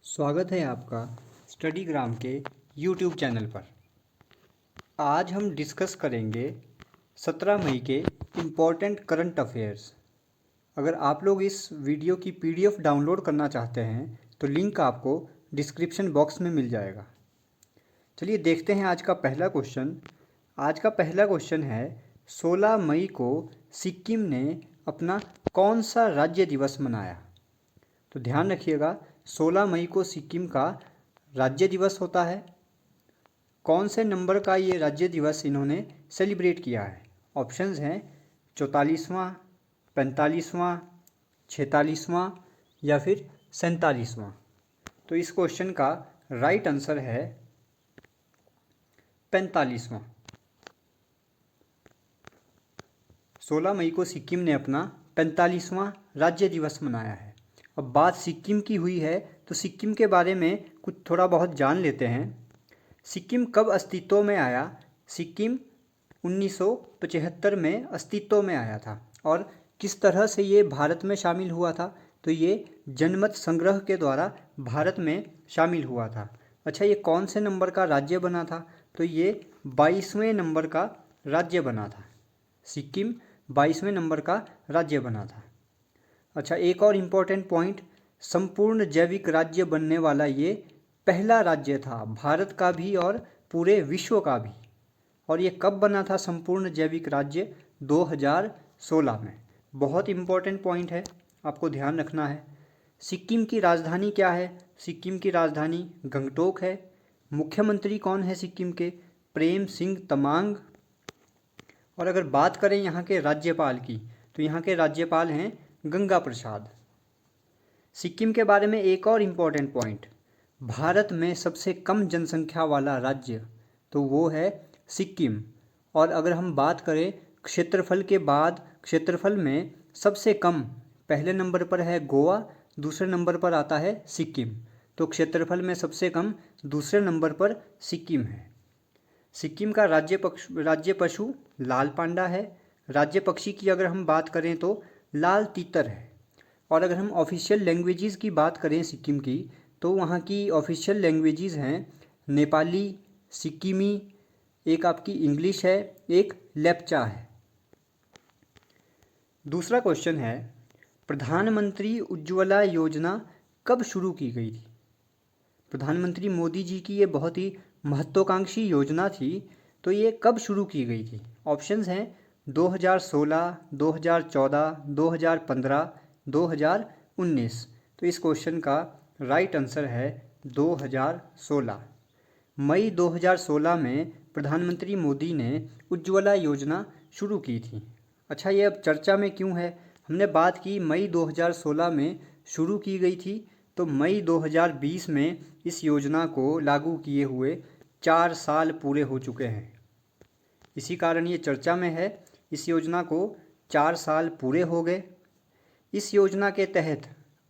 स्वागत है आपका स्टडीग्राम के यूट्यूब चैनल पर। आज हम डिस्कस करेंगे 17 मई के इम्पोर्टेंट करंट अफेयर्स। अगर आप लोग इस वीडियो की पीडीएफ डाउनलोड करना चाहते हैं तो लिंक आपको डिस्क्रिप्शन बॉक्स में मिल जाएगा। चलिए देखते हैं आज का पहला क्वेश्चन। आज का पहला क्वेश्चन है 16 मई को सिक्किम ने अपना कौन सा राज्य दिवस मनाया। तो ध्यान रखिएगा, 16 मई को सिक्किम का राज्य दिवस होता है। कौन से नंबर का ये राज्य दिवस इन्होंने सेलिब्रेट किया है? ऑप्शंस हैं 44वां, 45वां, 46वां या फिर 47वां। तो इस क्वेश्चन का राइट आंसर है 45वां। 16 मई को सिक्किम ने अपना 45वां राज्य दिवस मनाया है। अब बात सिक्किम की हुई है तो सिक्किम के बारे में कुछ थोड़ा बहुत जान लेते हैं। सिक्किम कब अस्तित्व में आया? सिक्किम 1975 में अस्तित्व में आया था। और किस तरह से ये भारत में शामिल हुआ था? तो ये जनमत संग्रह के द्वारा भारत में शामिल हुआ था। अच्छा, ये कौन से नंबर का राज्य बना था? तो ये 22वें नंबर का राज्य बना था। सिक्किम 22वें नंबर का राज्य बना था। अच्छा, एक और इम्पोर्टेंट पॉइंट, संपूर्ण जैविक राज्य बनने वाला ये पहला राज्य था, भारत का भी और पूरे विश्व का भी। और ये कब बना था संपूर्ण जैविक राज्य? 2016 में। बहुत इम्पोर्टेंट पॉइंट है, आपको ध्यान रखना है। सिक्किम की राजधानी क्या है? सिक्किम की राजधानी गंगटोक है। मुख्यमंत्री कौन है सिक्किम के? प्रेम सिंह तमांग। और अगर बात करें यहाँ के राज्यपाल की तो यहाँ के राज्यपाल हैं गंगा प्रसाद। सिक्किम के बारे में एक और इम्पोर्टेंट पॉइंट, भारत में सबसे कम जनसंख्या वाला राज्य तो वो है सिक्किम। और अगर हम बात करें क्षेत्रफल के बाद, क्षेत्रफल में सबसे कम पहले नंबर पर है गोवा, दूसरे नंबर पर आता है सिक्किम। तो क्षेत्रफल में सबसे कम दूसरे नंबर पर सिक्किम है। सिक्किम का राज्य पशु लाल पांडा है। राज्य पक्षी की अगर हम बात करें तो लाल तीतर है। और अगर हम ऑफिशियल लैंग्वेजेस की बात करें सिक्किम की तो वहाँ की ऑफिशियल लैंग्वेजेस हैं नेपाली, सिक्किमी, एक आपकी इंग्लिश है, एक लेप्चा है। दूसरा क्वेश्चन है, प्रधानमंत्री उज्ज्वला योजना कब शुरू की गई थी? प्रधानमंत्री मोदी जी की ये बहुत ही महत्वाकांक्षी योजना थी, तो ये कब शुरू की गई थी? ऑप्शंस हैं 2016, 2014, 2015, 2019। तो इस क्वेश्चन का राइट आंसर है 2016। मई 2016 में प्रधानमंत्री मोदी ने उज्ज्वला योजना शुरू की थी। अच्छा, ये अब चर्चा में क्यों है? हमने बात की मई 2016 में शुरू की गई थी, तो मई 2020 में इस योजना को लागू किए हुए 4 साल पूरे हो चुके हैं। इसी कारण ये चर्चा में है। इस योजना को 4 साल पूरे हो गए। इस योजना के तहत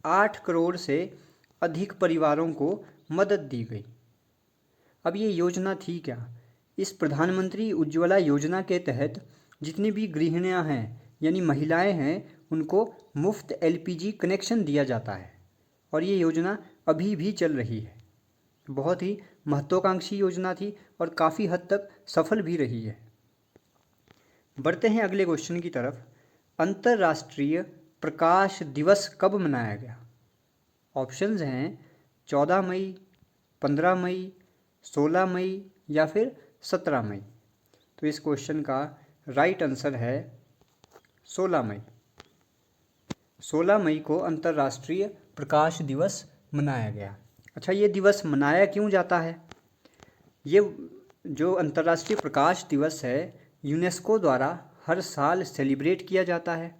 8 करोड़ से अधिक परिवारों को मदद दी गई। अब ये योजना थी क्या? इस प्रधानमंत्री उज्ज्वला योजना के तहत जितनी भी गृहिणियां हैं यानी महिलाएं हैं, उनको मुफ्त एलपीजी कनेक्शन दिया जाता है। और ये योजना अभी भी चल रही है। बहुत ही महत्वाकांक्षी योजना थी और काफ़ी हद तक सफल भी रही है। बढ़ते हैं अगले क्वेश्चन की तरफ। अंतर्राष्ट्रीय प्रकाश दिवस कब मनाया गया? ऑप्शंस हैं 14 मई, 15 मई, 16 मई या फिर 17 मई। तो इस क्वेश्चन का राइट आंसर है 16 मई। 16 मई को अंतर्राष्ट्रीय प्रकाश दिवस मनाया गया। अच्छा, ये दिवस मनाया क्यों जाता है? ये जो अंतर्राष्ट्रीय प्रकाश दिवस है यूनेस्को द्वारा हर साल सेलिब्रेट किया जाता है।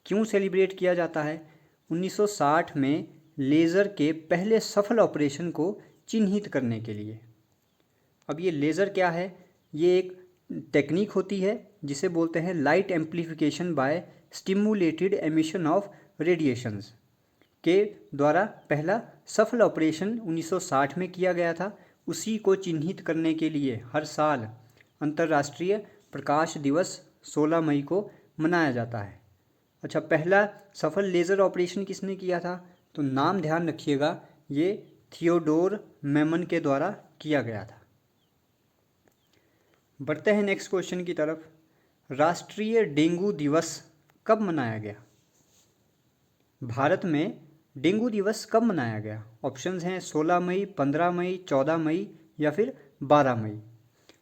क्यों सेलिब्रेट किया जाता है? 1960 में लेज़र के पहले सफल ऑपरेशन को चिन्हित करने के लिए। अब ये लेज़र क्या है? ये एक टेक्निक होती है जिसे बोलते हैं light amplification by stimulated emission of radiations के द्वारा पहला सफल ऑपरेशन 1960 में किया गया था। उसी को चिन्हित करने के लिए हर साल अंतर्राष्ट्रीय प्रकाश दिवस 16 मई को मनाया जाता है। अच्छा, पहला सफल लेज़र ऑपरेशन किसने किया था? तो नाम ध्यान रखिएगा, ये थियोडोर मेमन के द्वारा किया गया था। बढ़ते हैं नेक्स्ट क्वेश्चन की तरफ। राष्ट्रीय डेंगू दिवस कब मनाया गया? भारत में डेंगू दिवस कब मनाया गया? ऑप्शंस हैं 16 मई, 15 मई, 14 मई या फिर 12 मई।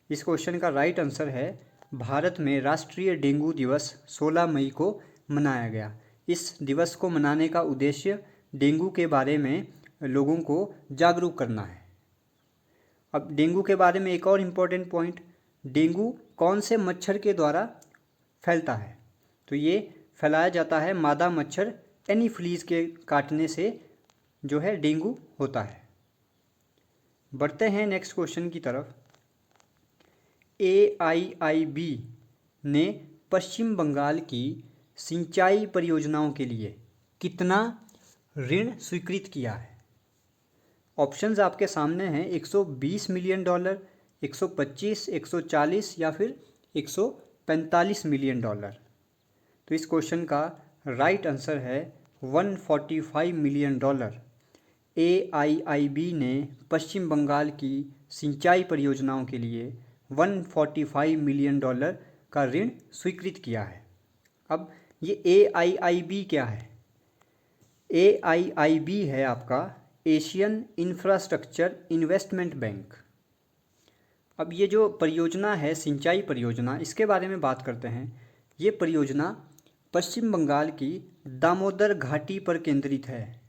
इस क्वेश्चन का राइट आंसर है भारत में राष्ट्रीय डेंगू दिवस 16 मई को मनाया गया। इस दिवस को मनाने का उद्देश्य डेंगू के बारे में लोगों को जागरूक करना है। अब डेंगू के बारे में एक और इम्पोर्टेंट पॉइंट, डेंगू कौन से मच्छर के द्वारा फैलता है? तो ये फैलाया जाता है मादा मच्छर एनीफ्लीज के काटने से जो है डेंगू होता है। बढ़ते हैं नेक्स्ट क्वेश्चन की तरफ। AIIB ने पश्चिम बंगाल की सिंचाई परियोजनाओं के लिए कितना ऋण स्वीकृत किया है? ऑप्शंस आपके सामने हैं 120 मिलियन डॉलर, 125, 140 या फिर 145 मिलियन डॉलर। तो इस क्वेश्चन का राइट आंसर है 145 मिलियन डॉलर। AIIB ने पश्चिम बंगाल की सिंचाई परियोजनाओं के लिए 145 मिलियन डॉलर का ऋण स्वीकृत किया है। अब ये AIIB क्या है? AIIB है आपका एशियन इंफ्रास्ट्रक्चर इन्वेस्टमेंट बैंक। अब ये जो परियोजना है सिंचाई परियोजना, इसके बारे में बात करते हैं। ये परियोजना पश्चिम बंगाल की दामोदर घाटी पर केंद्रित है।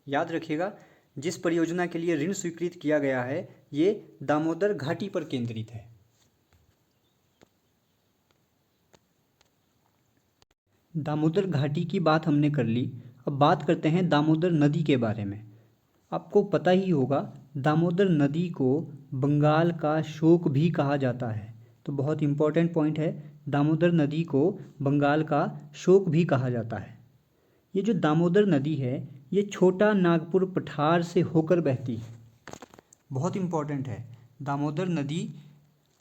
याद रखिएगा, जिस परियोजना के लिए ऋण स्वीकृत किया गया है ये दामोदर घाटी पर केंद्रित है। दामोदर घाटी की बात हमने कर ली, अब बात करते हैं दामोदर नदी के बारे में। आपको पता ही होगा दामोदर नदी को बंगाल का शोक भी कहा जाता है। तो बहुत इम्पोर्टेंट पॉइंट है, दामोदर नदी को बंगाल का शोक भी कहा जाता है। ये जो दामोदर नदी है ये छोटा नागपुर पठार से होकर बहती है। बहुत इम्पोर्टेंट है, दामोदर नदी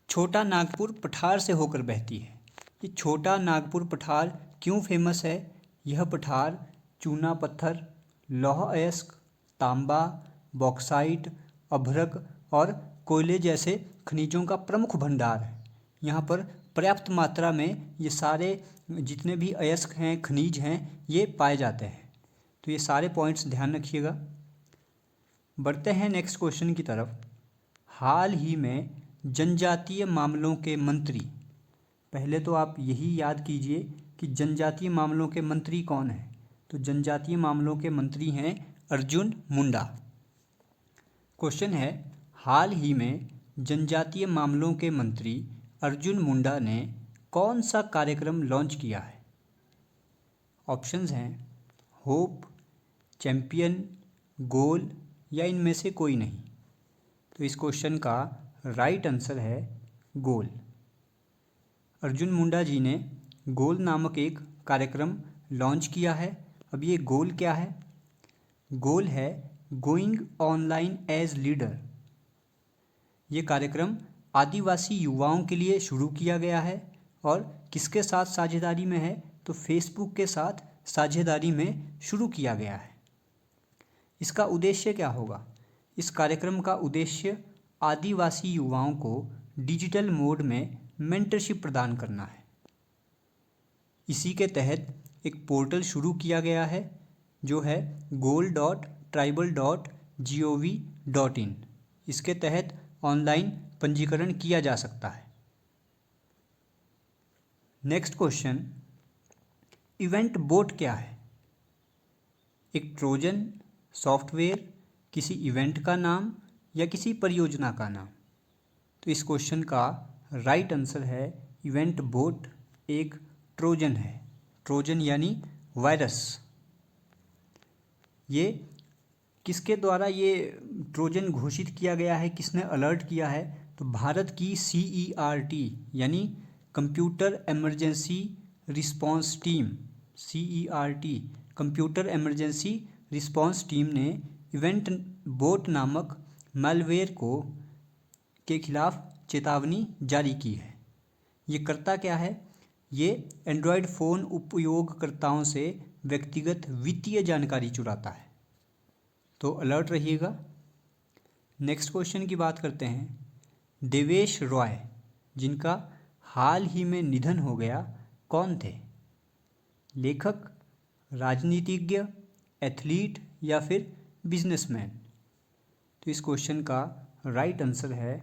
छोटा नागपुर पठार से होकर बहती है। ये छोटा नागपुर पठार क्यों फेमस है? यह पठार चूना पत्थर, लौह अयस्क, तांबा, बॉक्साइट, अभ्रक और कोयले जैसे खनिजों का प्रमुख भंडार है। यहाँ पर पर्याप्त मात्रा में ये सारे जितने भी अयस्क हैं, खनिज हैं, ये पाए जाते हैं। तो ये सारे पॉइंट्स ध्यान रखिएगा। बढ़ते हैं नेक्स्ट क्वेश्चन की तरफ। हाल ही में जनजातीय मामलों के मंत्री, पहले तो आप यही याद कीजिए कि जनजातीय मामलों के मंत्री कौन हैं। तो जनजातीय मामलों के मंत्री हैं अर्जुन मुंडा। क्वेश्चन है, हाल ही में जनजातीय मामलों के मंत्री अर्जुन मुंडा ने कौन सा कार्यक्रम लॉन्च किया है? ऑप्शंस हैं होप, चैंपियन, गोल या इनमें से कोई नहीं। तो इस क्वेश्चन का राइट आंसर है गोल। अर्जुन मुंडा जी ने गोल नामक एक कार्यक्रम लॉन्च किया है। अब ये गोल क्या है? गोल है गोइंग ऑनलाइन एज लीडर। ये कार्यक्रम आदिवासी युवाओं के लिए शुरू किया गया है और किसके साथ साझेदारी में है? तो फेसबुक के साथ साझेदारी में शुरू किया गया है। इसका उद्देश्य क्या होगा? इस कार्यक्रम का उद्देश्य आदिवासी युवाओं को डिजिटल मोड में मेंटरशिप प्रदान करना है। इसी के तहत एक पोर्टल शुरू किया गया है जो है goal.tribal.gov.in। इसके तहत ऑनलाइन पंजीकरण किया जा सकता है। नेक्स्ट क्वेश्चन, इवेंट बोट क्या है? एक ट्रोजन सॉफ्टवेयर, किसी इवेंट का नाम या किसी परियोजना का नाम? तो इस क्वेश्चन का राइट आंसर है इवेंट बोट एक ट्रोजन है। ट्रोजन यानी वायरस। ये किसके द्वारा ये ट्रोजन घोषित किया गया है, किसने अलर्ट किया है? तो भारत की CERT यानी computer emergency response team, CERT computer emergency response team ने इवेंट बोट नामक मैलवेयर के खिलाफ चेतावनी जारी की है। ये करता क्या है? ये एंड्रॉयड फ़ोन उपयोगकर्ताओं से व्यक्तिगत वित्तीय जानकारी चुराता है। तो अलर्ट रहिएगा। नेक्स्ट क्वेश्चन की बात करते हैं। देवेश रॉय जिनका हाल ही में निधन हो गया कौन थे? लेखक, राजनीतिज्ञ, एथलीट या फिर बिजनेसमैन? तो इस क्वेश्चन का राइट आंसर है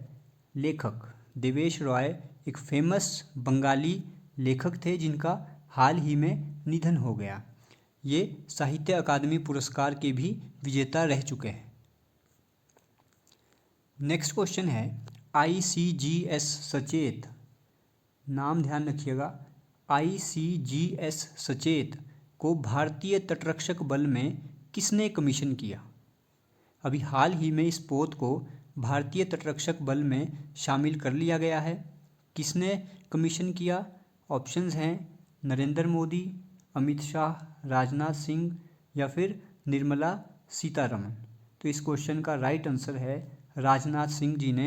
लेखक। देवेश रॉय एक फेमस बंगाली लेखक थे जिनका हाल ही में निधन हो गया। ये साहित्य अकादमी पुरस्कार के भी विजेता रह चुके हैं। नेक्स्ट क्वेश्चन है ICGS सचेत, नाम ध्यान रखिएगा, ICGS सचेत को भारतीय तटरक्षक बल में किसने कमीशन किया? अभी हाल ही में इस पोत को भारतीय तटरक्षक बल में शामिल कर लिया गया है। किसने कमीशन किया? ऑप्शंस हैं नरेंद्र मोदी, अमित शाह, राजनाथ सिंह या फिर निर्मला सीतारमण। तो इस क्वेश्चन का राइट आंसर है राजनाथ सिंह जी ने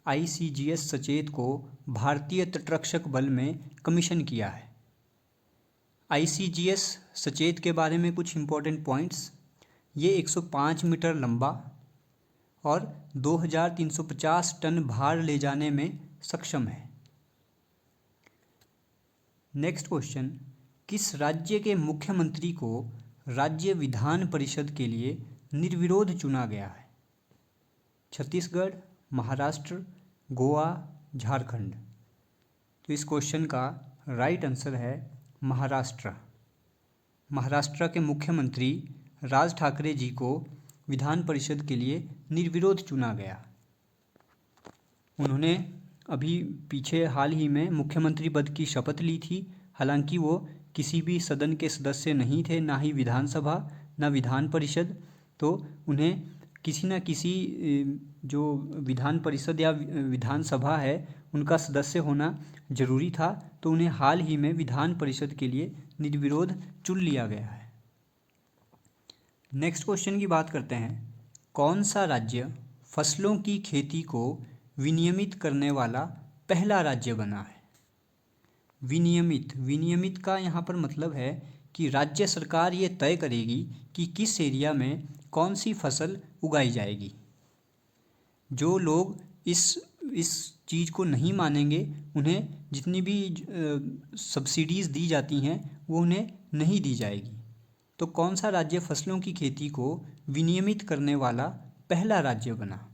ICGS सचेत को भारतीय तटरक्षक बल में कमीशन किया है। ICGS सचेत के बारे में कुछ इंपॉर्टेंट पॉइंट्स। ये 105 मीटर लंबा और 2350 टन भार ले जाने में सक्षम है। नेक्स्ट क्वेश्चन, किस राज्य के मुख्यमंत्री को राज्य विधान परिषद के लिए निर्विरोध चुना गया है? छत्तीसगढ़, महाराष्ट्र, गोवा, झारखंड? तो इस क्वेश्चन का राइट आंसर है महाराष्ट्र। महाराष्ट्र के मुख्यमंत्री राज ठाकरे जी को विधान परिषद के लिए निर्विरोध चुना गया। उन्होंने अभी पीछे हाल ही में मुख्यमंत्री पद की शपथ ली थी। हालांकि वो किसी भी सदन के सदस्य नहीं थे, ना ही विधानसभा ना विधान परिषद। तो उन्हें किसी न किसी जो विधान परिषद या विधानसभा है उनका सदस्य होना जरूरी था। तो उन्हें हाल ही में विधान परिषद के लिए निर्विरोध चुन लिया गया है। नेक्स्ट क्वेश्चन की बात करते हैं। कौन सा राज्य फसलों की खेती को विनियमित करने वाला पहला राज्य बना है? विनियमित का यहाँ पर मतलब है कि राज्य सरकार ये तय करेगी कि किस एरिया में कौन सी फसल उगाई जाएगी। जो लोग इस चीज़ को नहीं मानेंगे उन्हें जितनी भी सब्सिडीज़ दी जाती हैं वो उन्हें नहीं दी जाएगी। तो कौन सा राज्य फसलों की खेती को विनियमित करने वाला पहला राज्य बना?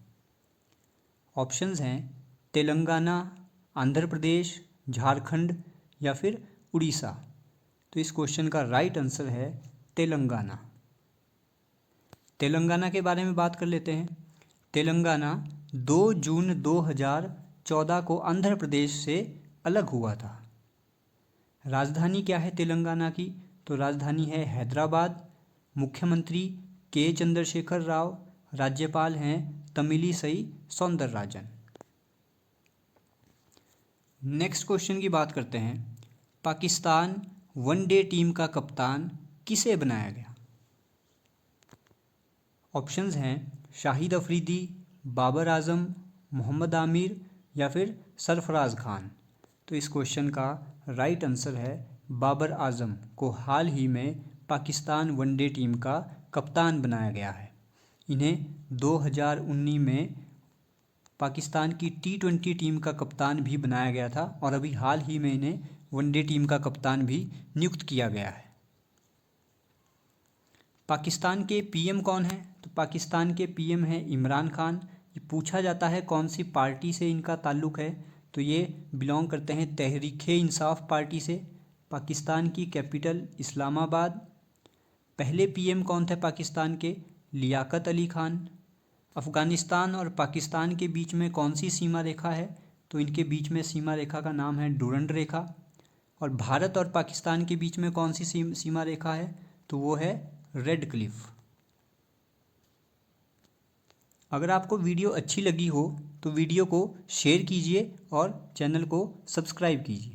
ऑप्शंस हैं तेलंगाना, आंध्र प्रदेश, झारखंड या फिर उड़ीसा। तो इस क्वेश्चन का राइट आंसर है तेलंगाना। तेलंगाना के बारे में बात कर लेते हैं। तेलंगाना 2 जून 2014 को आंध्र प्रदेश से अलग हुआ था। राजधानी क्या है तेलंगाना की? तो राजधानी है हैदराबाद। मुख्यमंत्री के चंद्रशेखर राव, राज्यपाल हैं तमिलिसई सौंदरराजन। नेक्स्ट क्वेश्चन की बात करते हैं। पाकिस्तान वनडे टीम का कप्तान किसे बनाया गया? ऑप्शंस हैं शाहिद अफरीदी, बाबर आजम, मोहम्मद आमिर या फिर सरफराज खान। तो इस क्वेश्चन का राइट आंसर है बाबर आजम को हाल ही में पाकिस्तान वनडे टीम का कप्तान बनाया गया है। इन्हें 2019 में पाकिस्तान की T20 टीम का कप्तान भी बनाया गया था और अभी हाल ही में इन्हें वनडे टीम का कप्तान भी नियुक्त किया गया है। पाकिस्तान के PM कौन है? तो पाकिस्तान के PM हैं इमरान खान। ये पूछा जाता है कौन सी पार्टी से इनका ताल्लुक़ है, तो ये बिलोंग करते हैं तहरीक-ए-इंसाफ पार्टी से। पाकिस्तान की कैपिटल इस्लामाबाद। पहले PM कौन थे पाकिस्तान के? लियाकत अली खान। अफ़गानिस्तान और पाकिस्तान के बीच में कौन सी सीमा रेखा है? तो इनके बीच में सीमा रेखा का नाम है डूरंड रेखा। और भारत और पाकिस्तान के बीच में कौन सी सीमा रेखा है? तो वो है रेड क्लिफ। अगर आपको वीडियो अच्छी लगी हो तो वीडियो को शेयर कीजिए और चैनल को सब्सक्राइब कीजिए।